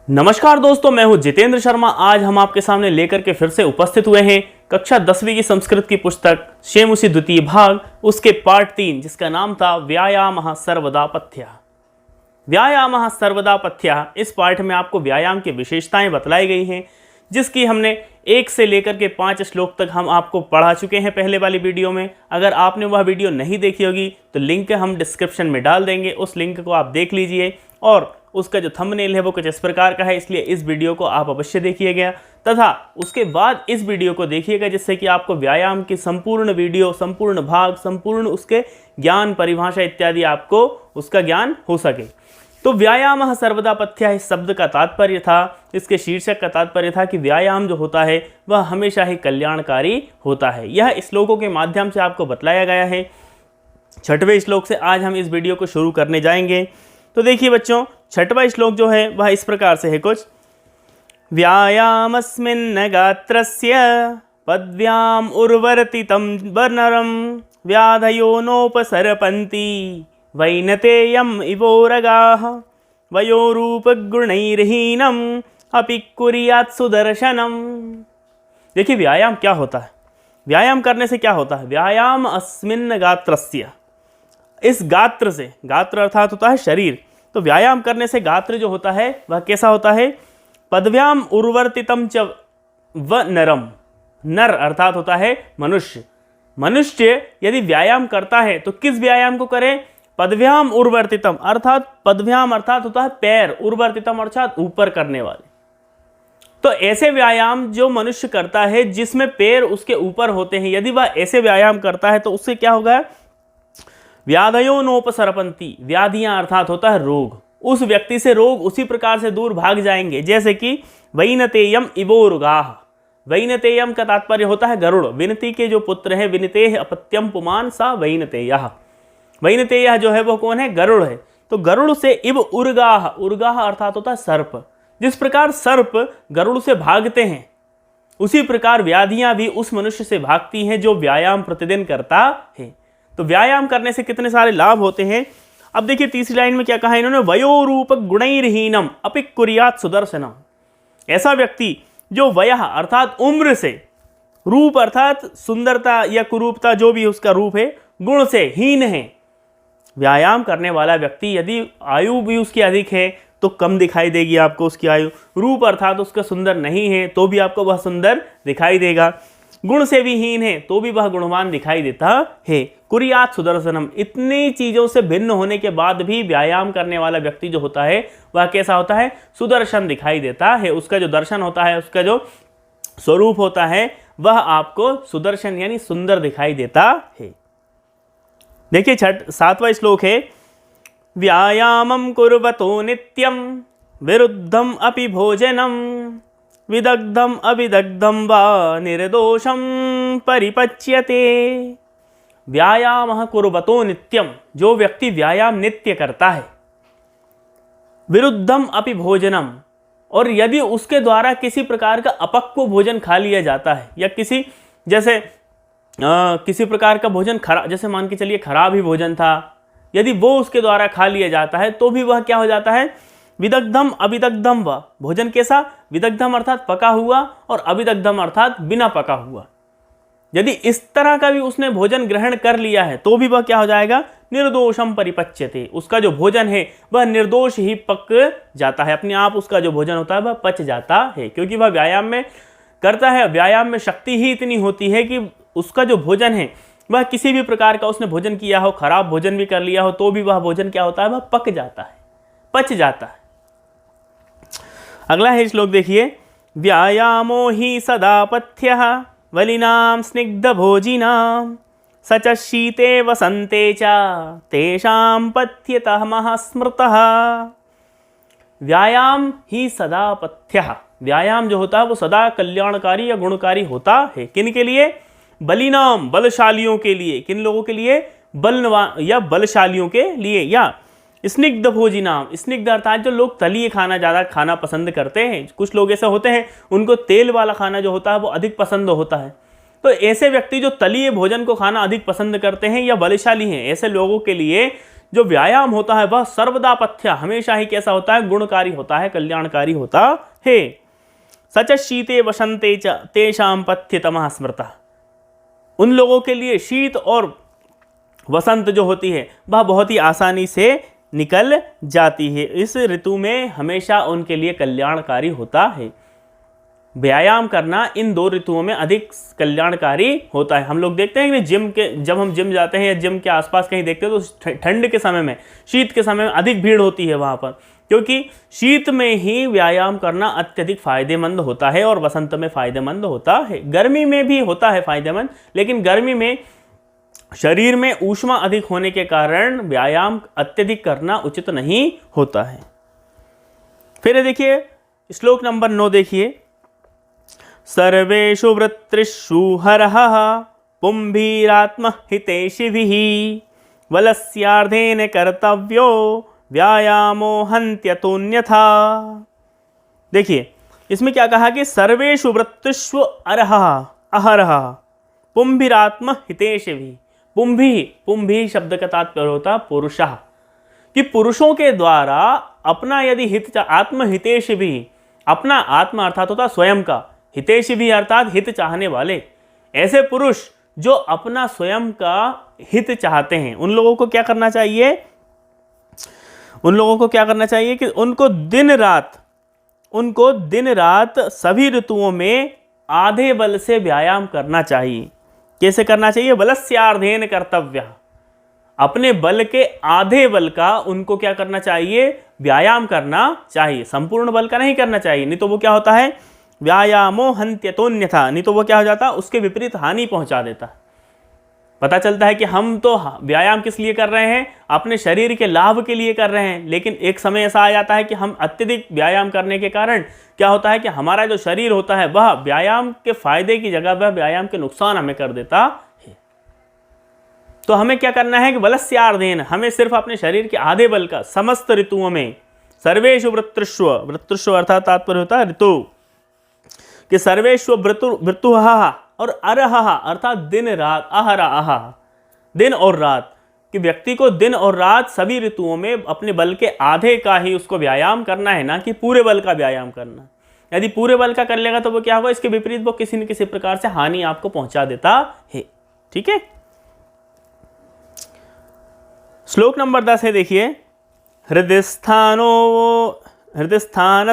नमस्कार दोस्तों, मैं हूं जितेंद्र शर्मा। आज हम आपके सामने लेकर के फिर से उपस्थित हुए हैं कक्षा 10वीं की संस्कृत की पुस्तक शेमुषी द्वितीय भाग, उसके पार्ट 3, जिसका नाम था व्यायामः सर्वदा पथ्यः। व्यायामः सर्वदा पथ्यः। इस पार्ट में आपको व्यायाम की विशेषताएं बतलाई गई हैं, जिसकी हमने 1 से लेकर के 5 श्लोक तक हम आपको पढ़ा चुके हैं पहले वाली वीडियो में। अगर आपने वह वीडियो नहीं देखी होगी तो लिंक हम डिस्क्रिप्शन में डाल देंगे, उस लिंक को आप देख लीजिए। और उसका जो थंबनेल है वो कुछ इस प्रकार का है, इसलिए इस वीडियो को आप अवश्य देखिएगा तथा उसके बाद इस वीडियो को देखिएगा, जिससे कि आपको व्यायाम की संपूर्ण वीडियो, संपूर्ण भाग, संपूर्ण उसके ज्ञान, परिभाषा इत्यादि आपको उसका ज्ञान हो सके। तो व्यायामः सर्वदा पथ्यः इस शब्द का तात्पर्य था, इसके शीर्षक का तात्पर्य था कि व्यायाम जो होता है वह हमेशा ही कल्याणकारी होता है। यह श्लोकों के माध्यम से आपको बतलाया गया है। 6वें श्लोक से आज हम इस वीडियो को शुरू करने जाएंगे। तो देखिए बच्चों, 6वां श्लोक जो है वह इस प्रकार से है कुछ। व्यायामस्मिन् गात्रस्य पद्भ्याम उर्वरति तं वर्णरं व्याधयो नोपसरपन्ति वैनतेयम् इवोरगाः वयोरूपगुणैर्हीनम् अपि कुर्यात् सुदर्शनम्। देखिए व्यायाम क्या होता है, व्यायाम करने से क्या होता है। व्यायाम अस्मिन् गात्रस्य, इस गात्र से, गात्र अर्थात होता है शरीर, तो व्यायाम करने से गात्र जो होता है वह कैसा होता है। पदव्याम उर्वर्तितम च व नरम, नर अर्थात होता है मनुष्य। मनुष्य यदि व्यायाम करता है तो किस व्यायाम को करे। पदव्याम उर्वर्तितम अर्थात, पदव्याम अर्थात होता है पैर, उर्वर्तितम अर्थात ऊपर करने वाले। तो ऐसे व्यायाम जो मनुष्य करता है जिसमें पैर उसके ऊपर होते हैं, यदि वह ऐसे व्यायाम करता है तो उससे क्या होगा। व्याधयो नोपसरपंती, व्याधियां अर्थात होता है रोग, उस व्यक्ति से रोग उसी प्रकार से दूर भाग जाएंगे जैसे कि वैनतेयम इवोरुगाह। वैनतेयम का तात्पर्य होता है गरुड़। विनती के जो पुत्र है, विनतेह अपत्यम पुमान सा वैनतेयः। वैनतेयः जो है वो कौन है, गरुड़ है। तो गरुड़ से इव उर्गाह, उर्गाह अर्थात होता है सर्प। जिस प्रकार सर्प गरुड़ से भागते हैं उसी प्रकार व्याधियां भी उस मनुष्य से भागती हैं जो व्यायाम प्रतिदिन करता है। तो व्यायाम करने से कितने सारे लाभ होते हैं। अब देखिए तीसरी लाइन में क्या कहा इन्होंने, वयोरूप गुणैर्हीनम अपि कुर्यात् सुदर्शनम। ऐसा व्यक्ति जो वयः अर्थात उम्र से, रूप अर्थात सुंदरता या कुरूपता जो भी उसका रूप है, गुण से हीन है। व्यायाम करने वाला व्यक्ति यदि आयु भी उसकी अधिक है तो कम दिखाई देगी आपको उसकी आयु। रूप अर्थात उसका सुंदर नहीं है तो भी आपको वह सुंदर दिखाई देगा। गुण से भी हीन है तो भी वह गुणवान दिखाई देता है। कुर्यात् सुदर्शनम, इतनी चीजों से भिन्न होने के बाद भी व्यायाम करने वाला व्यक्ति जो होता है वह कैसा होता है, सुदर्शन दिखाई देता है। उसका जो दर्शन होता है, उसका जो स्वरूप होता है वह आपको सुदर्शन यानी सुंदर दिखाई देता है। देखिए 7वां श्लोक है। व्यायामं कुर्वतो नित्यं विरुद्धम अपि भोजनम विदग्धम अविदग्धम वा निर्दोषम परिपच्यते। व्यायामः कुर्वतो नित्यम, जो व्यक्ति व्यायाम नित्य करता है, विरुद्धम अपि भोजनम, और यदि उसके द्वारा किसी प्रकार का अपक्व भोजन खा लिया जाता है या किसी जैसे किसी प्रकार का भोजन खराब, जैसे मान के चलिए खराब ही भोजन था, यदि वो उसके द्वारा खा लिया जाता है तो भी वह क्या हो जाता है, विदग्धम अविदग्धम व, भोजन कैसा, विदग्धम अर्थात पका हुआ और अविदग्धम अर्थात बिना पका हुआ। यदि इस तरह का भी उसने भोजन ग्रहण कर लिया है तो भी वह क्या हो जाएगा, निर्दोषम परिपच्यते, उसका जो भोजन है वह निर्दोष ही पक जाता है, अपने आप उसका जो भोजन होता है वह पच जाता है, क्योंकि वह व्यायाम में करता है। व्यायाम में शक्ति ही इतनी होती है कि उसका जो भोजन है वह किसी भी प्रकार का उसने भोजन किया हो, खराब भोजन भी कर लिया हो तो भी वह भोजन क्या होता है, वह पक जाता है, पच जाता है। अगला है श्लोक देखिए। व्यायामो ही सदा पथ्यः वलिनां स्निग्ध भोजिनां सच शीते वसंते च तेषां पथ्यतमः स्मृतः। व्यायाम ही सदा पथ्यः, व्यायाम जो होता है वो सदा कल्याणकारी या गुणकारी होता है। किन के लिए, बलिनाम, बलशालियों के लिए। किन लोगों के लिए, बलवान या बलशालियों के लिए। या स्निग्ध भोजिनाम, स्निग्ध अर्थात जो लोग तलिए खाना ज़्यादा खाना पसंद करते हैं। कुछ लोग ऐसे होते हैं उनको तेल वाला खाना जो होता है वो अधिक पसंद होता है। तो ऐसे व्यक्ति जो तलिए भोजन को खाना अधिक पसंद करते हैं या बलशाली हैं, ऐसे लोगों के लिए जो व्यायाम होता है वह सर्वदा पथ्य, हमेशा ही कैसा होता है, गुणकारी होता है, कल्याणकारी होता है। सच शीते वसंते च तेषां पथ्यतमः स्मृतः, उन लोगों के लिए शीत और वसंत जो होती है वह बहुत ही आसानी से निकल जाती है। इस ऋतु में हमेशा उनके लिए कल्याणकारी होता है। व्यायाम करना इन दो ऋतुओं में अधिक कल्याणकारी होता है। हम लोग देखते हैं कि जब हम जिम जाते हैं या जिम के आसपास कहीं देखते हैं तो ठंड के समय में, शीत के समय में अधिक भीड़ होती है वहाँ पर, क्योंकि शीत में ही व्यायाम करना अत्यधिक फायदेमंद होता है और वसंत में फायदेमंद होता है। गर्मी में भी होता है फायदेमंद, लेकिन गर्मी में शरीर में ऊष्मा अधिक होने के कारण व्यायाम अत्यधिक करना उचित नहीं होता है। फिर देखिए श्लोक नंबर 9 देखिए, सर्वेषु वृत्तिषु हरः पुंभीरात्म हितैषिभिः वलस्यार्धेन कर्तव्यो व्यायामो हन्त्यतोऽन्यथा। देखिए इसमें क्या कहा कि सर्वेषु वृत्तिषु अहरः पुंभीरात्म हितैषिभिः। पुंभी शब्द का तात्पर्य होता पुरुषः, कि पुरुषों के द्वारा अपना यदि हित, आत्महितेश भी, अपना आत्मा अर्थात होता स्वयं का, हितेश भी अर्थात हित चाहने वाले, ऐसे पुरुष जो अपना स्वयं का हित चाहते हैं उन लोगों को क्या करना चाहिए, उन लोगों को क्या करना चाहिए कि उनको दिन रात सभी ऋतुओं में आधे बल से व्यायाम करना चाहिए। कैसे करना चाहिए, बलस्यार्धेन कर्तव्य, अपने बल के आधे बल का उनको क्या करना चाहिए, व्यायाम करना चाहिए, संपूर्ण बल का नहीं करना चाहिए, नहीं तो वो क्या होता है, व्यायामो हन्त्यतोऽन्यथा, नहीं तो वो क्या हो जाता, उसके विपरीत हानि पहुंचा देता। पता चलता है कि हम तो व्यायाम किस लिए कर रहे हैं, अपने शरीर के लाभ के लिए कर रहे हैं, लेकिन एक समय ऐसा आ जाता है कि हम अत्यधिक व्यायाम करने के कारण क्या होता है कि हमारा जो शरीर होता है वह व्यायाम के फायदे की जगह वह व्यायाम के नुकसान हमें कर देता है। तो हमें क्या करना है कि बलस्यार्धेन, हमें सिर्फ अपने शरीर के आधे बल का समस्त ऋतुओं में, सर्वेषु वृत्तिषु अर्थात तात्पर्य होता है ऋतु, कि सर्वेषु वृतुः और अरह अर्थात दिन रात, अहरा दिन और रात, कि व्यक्ति को दिन और रात सभी ऋतुओं में अपने बल के आधे का ही उसको व्यायाम करना है, ना कि पूरे बल का व्यायाम करना। यदि पूरे बल का कर लेगा तो वो क्या होगा, इसके विपरीत वो किसी न किसी प्रकार से हानि आपको पहुंचा देता है। ठीक है, श्लोक नंबर 10 है, देखिए, हृदय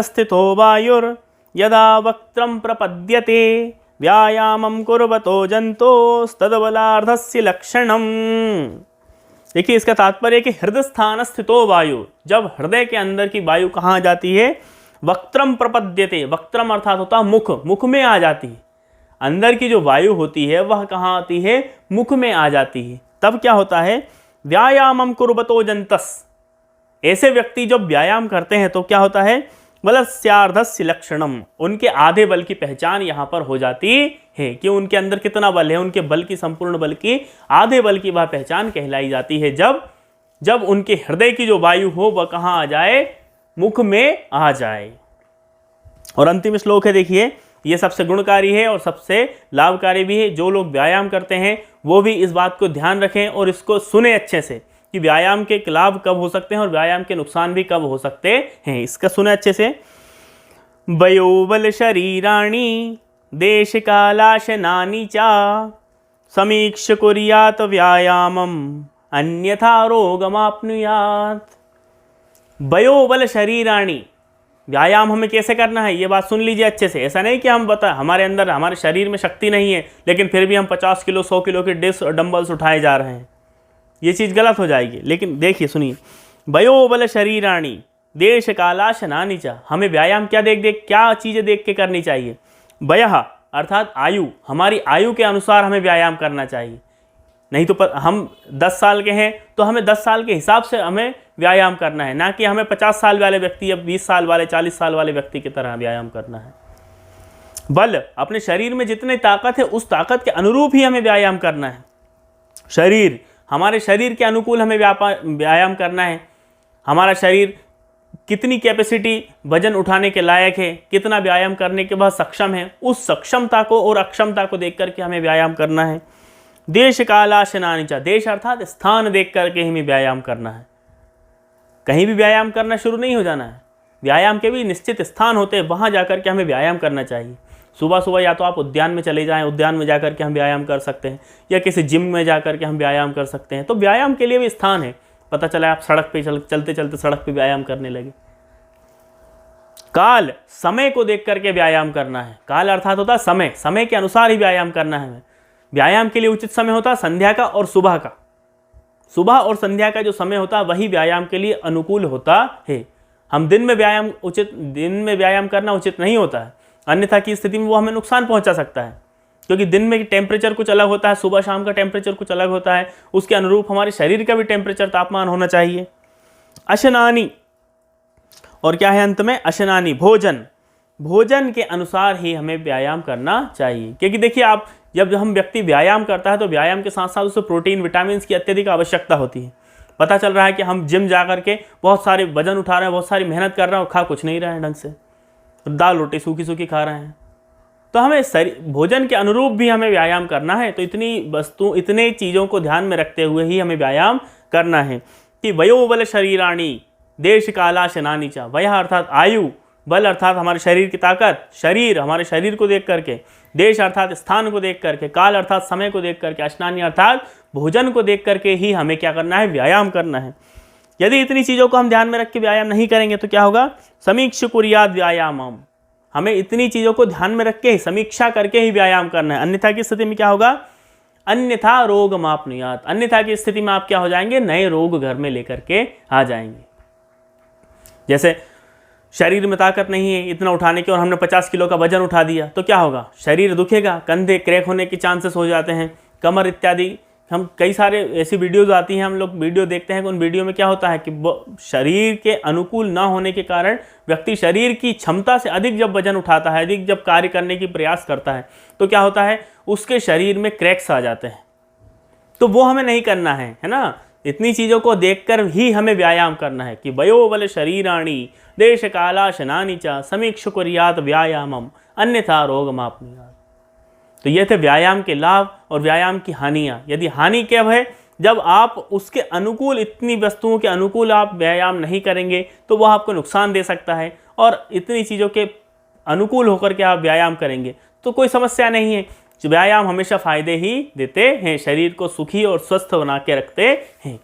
स्थितो वायुर यदा वक्त्रम प्रपद्यते व्यायामं कुर्वतो जन्तोस्तद्बलार्धस्य लक्षणम। देखिए इसका तात्पर्य है कि हृदय स्थान स्थितो वायु, जब हृदय के अंदर की वायु कहाँ जाती है, वक्त्रम प्रपद्यते, वक्त्रम अर्थात होता मुख में आ जाती है, अंदर की जो वायु होती है वह कहाँ आती है, मुख में आ जाती है। तब क्या होता है, व्यायामं कुर्वतो जन्तस्, ऐसे व्यक्ति जब व्यायाम करते हैं तो क्या होता है, बलस्यार्धस्य लक्षणम, उनके आधे बल की पहचान यहाँ पर हो जाती है कि उनके अंदर कितना बल है, उनके बल की, संपूर्ण बल की आधे बल की वह पहचान कहलाई जाती है जब उनके हृदय की जो वायु हो वह कहाँ आ जाए, मुख में आ जाए। और अंतिम श्लोक है, देखिए ये सबसे गुणकारी है और सबसे लाभकारी भी है। जो लोग व्यायाम करते हैं वो भी इस बात को ध्यान रखें और इसको सुने अच्छे से कि व्यायाम के लाभ कब हो सकते हैं और व्यायाम के नुकसान भी कब हो सकते हैं, इसका सुने अच्छे से। वयोबल शरीराणि देश कालाशनानि चा समीक्ष कुर्यात् व्यायामम अन्यथा रोगमाप्नुयात्। वयोबल शरीराणि, व्यायाम हमें कैसे करना है ये बात सुन लीजिए अच्छे से। ऐसा नहीं कि हम हमारे शरीर में शक्ति नहीं है लेकिन फिर भी हम 50 किलो 100 किलो के डिस्क और डंबल्स उठाए जा रहे हैं, ये चीज़ गलत हो जाएगी। लेकिन देखिए सुनिए, वयोबल शरीराणि देश कालाशनानि च, हमें व्यायाम क्या चीज़ें देख के करनी चाहिए, वयः अर्थात आयु, हमारी आयु के अनुसार हमें व्यायाम करना चाहिए। नहीं तो हम 10 साल के हैं तो हमें 10 साल के हिसाब से हमें व्यायाम करना है, ना कि हमें 50 साल वाले व्यक्ति या 20 साल वाले 40 साल वाले व्यक्ति की तरह व्यायाम करना है। बल, अपने शरीर में जितनी ताकत है उस ताकत के अनुरूप ही हमें व्यायाम करना है। शरीर, हमारे शरीर के अनुकूल हमें व्यायाम करना है। हमारा शरीर कितनी कैपेसिटी वजन उठाने के लायक है, कितना व्यायाम करने के बाद सक्षम है, उस सक्षमता को और अक्षमता को देख करके हमें व्यायाम करना है। देश कालाशनानि च, देश अर्थात स्थान देख करके हमें व्यायाम करना है। कहीं भी व्यायाम करना शुरू नहीं हो जाना है। व्यायाम के भी निश्चित स्थान होते हैं, वहाँ जाकर के हमें व्यायाम करना चाहिए। सुबह सुबह या तो आप उद्यान में चले जाएं, उद्यान में जाकर के हम व्यायाम कर सकते हैं, या किसी जिम में जाकर के हम व्यायाम कर सकते हैं। तो व्यायाम के लिए भी स्थान है। पता चला आप सड़क पे चलते चलते सड़क पे व्यायाम करने लगे। काल, समय को देख करके व्यायाम करना है। काल अर्थात होता है समय, समय के अनुसार ही व्यायाम करना है। व्यायाम के लिए उचित समय होता है संध्या का और सुबह का। सुबह और संध्या का जो समय होता है वही व्यायाम के लिए अनुकूल होता है। हम दिन में व्यायाम करना उचित नहीं होता है, अन्यथा की स्थिति में वो हमें नुकसान पहुंचा सकता है, क्योंकि दिन में टेम्परेचर कुछ अलग होता है, सुबह शाम का टेम्परेचर कुछ अलग होता है। उसके अनुरूप हमारे शरीर का भी टेम्परेचर, तापमान होना चाहिए। अशनानी, और क्या है अंत में, अशनानी, भोजन। भोजन के अनुसार ही हमें व्यायाम करना चाहिए, क्योंकि देखिए आप जब हम व्यक्ति व्यायाम करता है तो व्यायाम के साथ साथ उसे प्रोटीन, विटामिन की अत्यधिक आवश्यकता होती है। पता चल रहा है कि हम जिम जा करके बहुत सारे वजन उठा रहे हैं, बहुत सारी मेहनत कर रहे हैं और खा कुछ नहीं रहे हैं ढंग से, दाल रोटी सूखी सूखी खा रहे हैं। तो हमें भोजन के अनुरूप भी हमें व्यायाम करना है। तो इतने चीज़ों को ध्यान में रखते हुए ही हमें व्यायाम करना है कि वयोबल शरीराणी देश काला शनानी चा। वह अर्थात आयु, बल अर्थात हमारे शरीर की ताकत, शरीर हमारे शरीर को देख करके, देश अर्थात स्थान को देख करके, काल अर्थात समय को देख करके, अशनानी अर्थात भोजन को देख करके ही हमें क्या करना है, व्यायाम करना है। यदि इतनी चीज़ों को हम ध्यान में रख के व्यायाम नहीं करेंगे तो क्या होगा, समीक्ष कुर्याद व्यायामम। हमें इतनी चीज़ों को ध्यान में रख के ही, समीक्षा करके ही व्यायाम करना है। अन्यथा की स्थिति में क्या होगा, अन्यथा रोग मापनुयात। अन्यथा की स्थिति में आप क्या हो जाएंगे, नए रोग घर में लेकर के आ जाएंगे। जैसे शरीर में ताकत नहीं है इतना उठाने की और हमने 50 किलो का वजन उठा दिया तो क्या होगा, शरीर दुखेगा, कंधे क्रैक होने के चांसेस हो जाते हैं, कमर इत्यादि। हम कई सारे ऐसी वीडियोस आती हैं, हम लोग वीडियो देखते हैं कि उन वीडियो में क्या होता है कि शरीर के अनुकूल ना होने के कारण व्यक्ति शरीर की क्षमता से अधिक जब वजन उठाता है, अधिक जब कार्य करने की प्रयास करता है तो क्या होता है, उसके शरीर में क्रैक्स आ जाते हैं। तो वो हमें नहीं करना है ना। इतनी चीज़ों को देखकर ही हमें व्यायाम करना है कि वयोबल शरीराणी देश काला शनानी चा समीक्ष कुर्यात व्यायामम अन्यथा रोग मापनुयात। तो ये थे व्यायाम के लाभ और व्यायाम की हानियाँ। यदि हानि क्या है, जब आप उसके अनुकूल, इतनी वस्तुओं के अनुकूल आप व्यायाम नहीं करेंगे तो वह आपको नुकसान दे सकता है, और इतनी चीज़ों के अनुकूल होकर के आप व्यायाम करेंगे तो कोई समस्या नहीं है। व्यायाम हमेशा फायदे ही देते हैं, शरीर को सुखी और स्वस्थ बना के रखते हैं।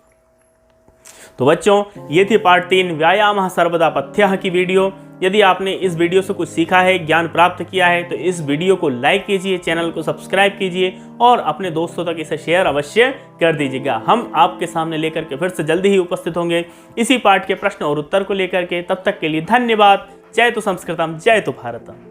तो बच्चों, ये थी पार्ट 3 व्यायाम सर्वदा पथ्यः की वीडियो। यदि आपने इस वीडियो से कुछ सीखा है, ज्ञान प्राप्त किया है, तो इस वीडियो को लाइक कीजिए, चैनल को सब्सक्राइब कीजिए और अपने दोस्तों तक इसे शेयर अवश्य कर दीजिएगा। हम आपके सामने लेकर के फिर से जल्दी ही उपस्थित होंगे इसी पार्ट के प्रश्न और उत्तर को लेकर के। तब तक के लिए धन्यवाद। जय तो संस्कृतम, जय तो भारतम।